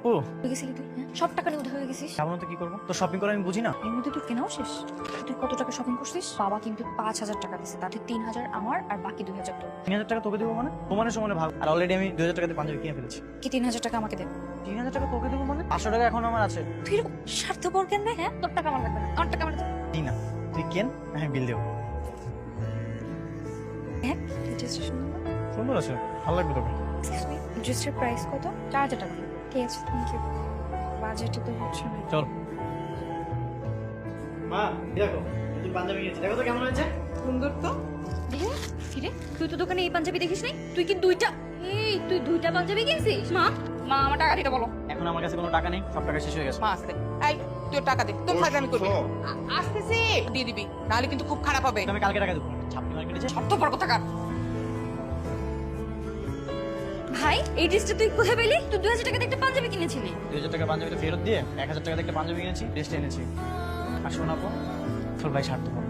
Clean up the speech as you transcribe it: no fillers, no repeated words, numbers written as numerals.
আপু হয়ে গেছিলি তুই, হ্যাঁ? সব টাকা নিয়ে উঠে হয়ে গেছিস। কেমন তো কি করবো? তো শপিং করে আমি বুঝি না। এর মধ্যে তোর কেনাও শেষ। তুই কত টাকা শপিং করছিস? বাবা কিন্তু 5,000 টাকা দিচ্ছে, তাতে 3,000 আমার আর বাকি 2,000 তোর। 3,000 টাকা তোকে দেবো মানে? সমানে সমানে ভাগ। আর অলরেডি আমি 2,000 টাকাতে পাঞ্জাবি কিনে ফেলেছি। কি 3,000 টাকা আমাকে দে। 3,000 টাকা তোকে দেবো মানে? 500 টাকা এখন আমার আছে। তুই এরকম স্বার্থপর কেন রে? হ্যাঁ, তোর টাকা আমার লাগবে না, আমার টাকা আমার দে। এই না, তুই কেন, আমি বিল দেবো। হ্যাঁ, ড্রেসটা সুন্দর না? সুন্দর আছে, ভালো লাগবে তোকে। এক্সকিউজ মি, ড্রেসটার প্রাইস কত? 4,000 টাকা। ঠিক আছে, থ্যাংক ইউ। বাজেটে তো হচ্ছে না। চল মা, দেখো নতুন পাঞ্জাবি কিনেছি, দেখো তো কেমন হয়েছে। সুন্দর তো। কিরে, তুই তো দোকানে এই পাঞ্জাবি দেখিস নাই? তুই কি দুইটা, এই তুই দুইটা পাঞ্জাবি কিনছিস? মা, মা আমার টাকা দিতে বলো। এখন আমার কাছে কোনো টাকা নেই, সব টাকা শেষ হয়ে গেছে। মা আসতে এই তুই ওর টাকা দে, তোর ফাজলামি করবি না। আসতেছি দিয়ে দিবি, নাহলে কিন্তু খুব খারাপ হবে। আমি কালকে টাকা দেবো। ছাপনি মার্কেটে যে স্বার্থপর কোথাকার। ভাই, এই ড্রেসটা তুই কোথায় পেলি? তুই 2,000 টাকাতে একটা পাঞ্জাবি কিনেছিলি। 2,000 টাকা পাঞ্জাবিটা ফেরত দিয়ে 1,000 টাকাতে একটা পাঞ্জাবি কিনেছি, ড্রেসটা এনেছি। আর শোনাবো তোর ভাই স্বার্থপর।